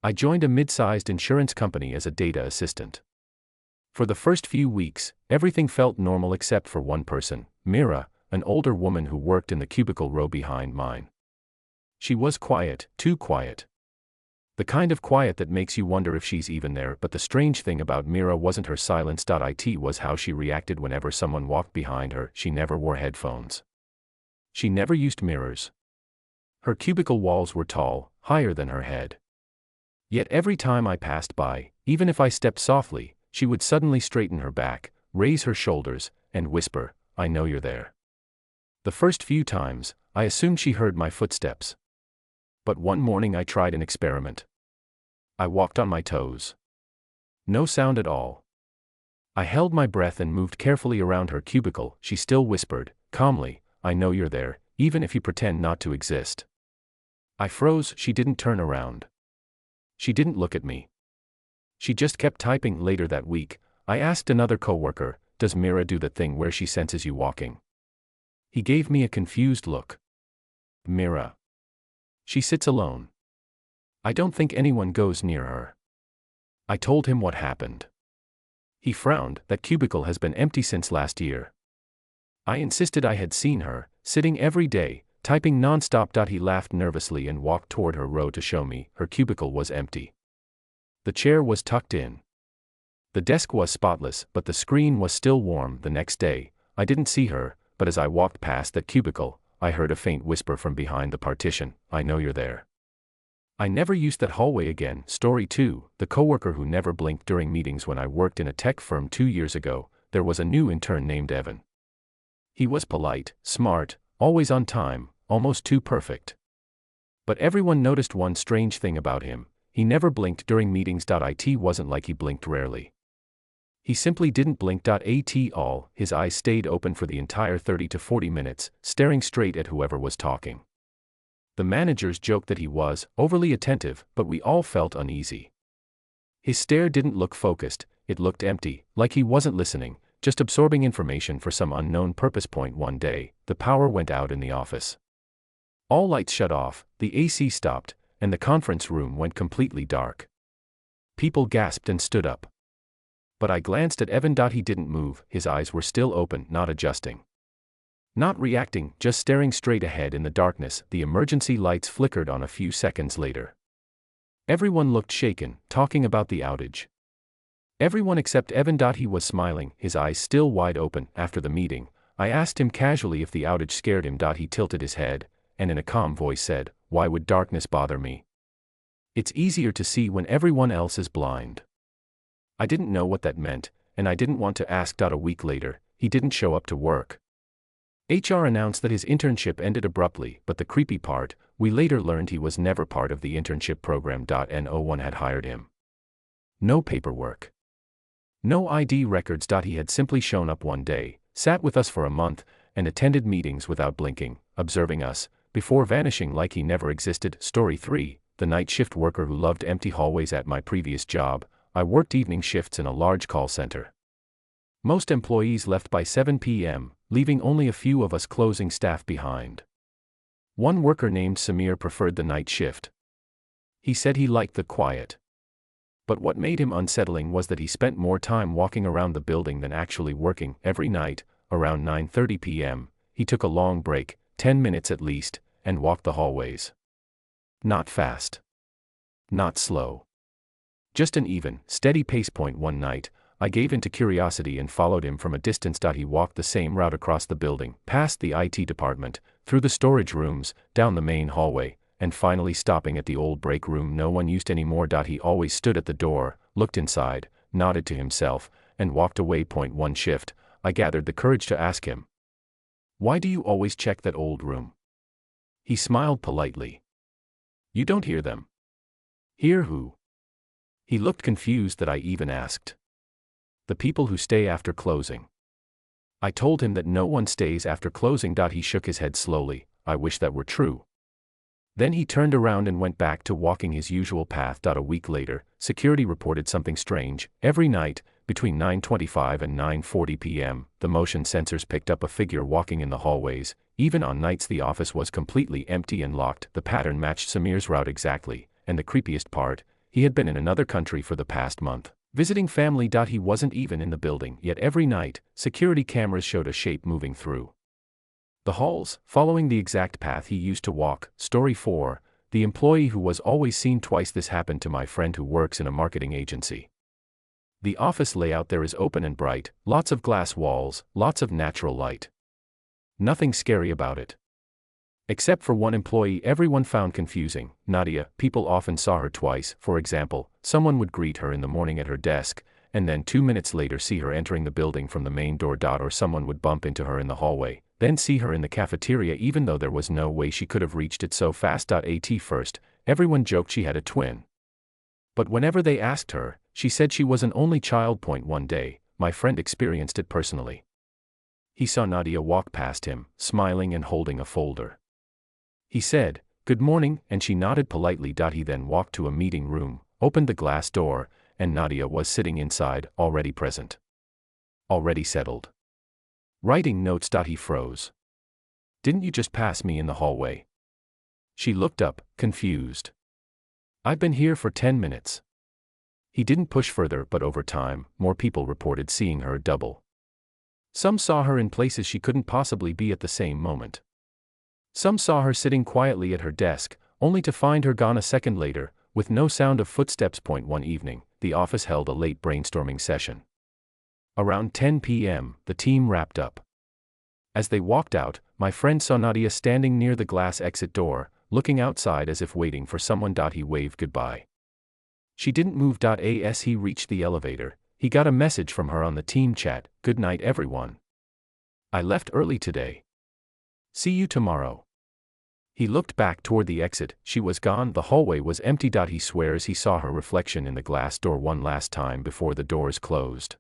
I joined a mid-sized insurance company as a data assistant. For the first few weeks, everything felt normal except for one person, Mira, an older woman who worked in the cubicle row behind mine. She was quiet, too quiet. The kind of quiet that makes you wonder if she's even there, but the strange thing about Mira wasn't her silence. It was how she reacted whenever someone walked behind her. She never wore headphones. She never used mirrors. Her cubicle walls were tall, higher than her head. Yet every time I passed by, even if I stepped softly, she would suddenly straighten her back, raise her shoulders, and whisper, "I know you're there." The first few times, I assumed she heard my footsteps. But one morning I tried an experiment. I walked on my toes. No sound at all. I held my breath and moved carefully around her cubicle. She still whispered, calmly, "I know you're there, even if you pretend not to exist." I froze. She didn't turn around. She didn't look at me. She just kept typing. Later that week, I asked another coworker, "Does Mira do the thing where she senses you walking?" He gave me a confused look. "Mira. She sits alone. I don't think anyone goes near her." I told him what happened. He frowned. "That cubicle has been empty since last year." I insisted I had seen her, sitting every day, typing non-stop. He laughed nervously and walked toward her row to show me. Her cubicle was empty. The chair was tucked in. The desk was spotless, but the screen was still warm. The next day, I didn't see her, but as I walked past that cubicle, I heard a faint whisper from behind the partition, "I know you're there." I never used that hallway again. Story 2, the coworker who never blinked during meetings. When I worked in a tech firm 2 years ago, there was a new intern named Evan. He was polite, smart, always on time, almost too perfect. But everyone noticed one strange thing about him: he never blinked during meetings. It wasn't like he blinked rarely. He simply didn't blink at all. His eyes stayed open for the entire 30 to 40 minutes, staring straight at whoever was talking. The managers joked that he was overly attentive, but we all felt uneasy. His stare didn't look focused, it looked empty, like he wasn't listening, just absorbing information for some unknown purpose. One day, the power went out in the office. All lights shut off, the AC stopped, and the conference room went completely dark. People gasped and stood up. But I glanced at Evan. He didn't move. His eyes were still open, not adjusting. Not reacting, just staring straight ahead in the darkness. The emergency lights flickered on a few seconds later. Everyone looked shaken, talking about the outage. Everyone except Evan. He was smiling, his eyes still wide open. After the meeting, I asked him casually if the outage scared him. He tilted his head, and in a calm voice said, "Why would darkness bother me? It's easier to see when everyone else is blind." I didn't know what that meant, and I didn't want to ask. A week later, he didn't show up to work. HR announced that his internship ended abruptly, but the creepy part, we later learned he was never part of the internship program. No one had hired him. No paperwork. No ID records. He had simply shown up one day, sat with us for a month, and attended meetings without blinking, observing us, before vanishing like he never existed. Story 3, the night shift worker who loved empty hallways. At my previous job, I worked evening shifts in a large call center. Most employees left by 7 p.m., leaving only a few of us closing staff behind. One worker named Samir preferred the night shift. He said he liked the quiet. But what made him unsettling was that he spent more time walking around the building than actually working. Every night, around 9:30 p.m., he took a long break, 10 minutes at least, and walked the hallways. Not fast. Not slow. Just an even, steady pace. One night, I gave in to curiosity and followed him from a distance. He walked the same route across the building, past the IT department, through the storage rooms, down the main hallway, and finally stopping at the old break room no one used anymore. He always stood at the door, looked inside, nodded to himself, and walked away. One shift, I gathered the courage to ask him, "Why do you always check that old room?" He smiled politely. "You don't hear them." "Hear who?" He looked confused that I even asked. "The people who stay after closing." I told him that no one stays after closing. He shook his head slowly. "I wish that were true." Then he turned around and went back to walking his usual path. A week later, security reported something strange. Every night, between 9:25 and 9:40 p.m., the motion sensors picked up a figure walking in the hallways. Even on nights the office was completely empty and locked. The pattern matched Samir's route exactly, and the creepiest part, He had been in another country for the past month, visiting family. He wasn't even in the building, yet every night, security cameras showed a shape moving through the halls, following the exact path he used to walk. Story 4. The employee who was always seen twice. This happened to my friend who works in a marketing agency. The office layout there is open and bright, lots of glass walls, lots of natural light. Nothing scary about it. Except for one employee everyone found confusing, Nadia. People often saw her twice. For example, someone would greet her in the morning at her desk, and then 2 minutes later see her entering the building from the main door. Or someone would bump into her in the hallway, then see her in the cafeteria even though there was no way she could have reached it so fast. At first, everyone joked she had a twin. But whenever they asked her, she said she was an only child. One day, my friend experienced it personally. He saw Nadia walk past him, smiling and holding a folder. He said, "Good morning," and she nodded politely. He then walked to a meeting room, opened the glass door, and Nadia was sitting inside, already present. Already settled. Writing notes. He froze. "Didn't you just pass me in the hallway?" She looked up, confused. "I've been here for 10 minutes. He didn't push further, but over time, more people reported seeing her double. Some saw her in places she couldn't possibly be at the same moment. Some saw her sitting quietly at her desk, only to find her gone a second later, with no sound of footsteps. One evening, the office held a late brainstorming session. Around 10 p.m., the team wrapped up. As they walked out, my friend saw Nadia standing near the glass exit door, looking outside as if waiting for someone. He waved goodbye. She didn't move. As he reached the elevator, he got a message from her on the team chat, "Good night everyone. I left early today. See you tomorrow." He looked back toward the exit. She was gone. The hallway was empty. He swears he saw her reflection in the glass door one last time before the doors closed.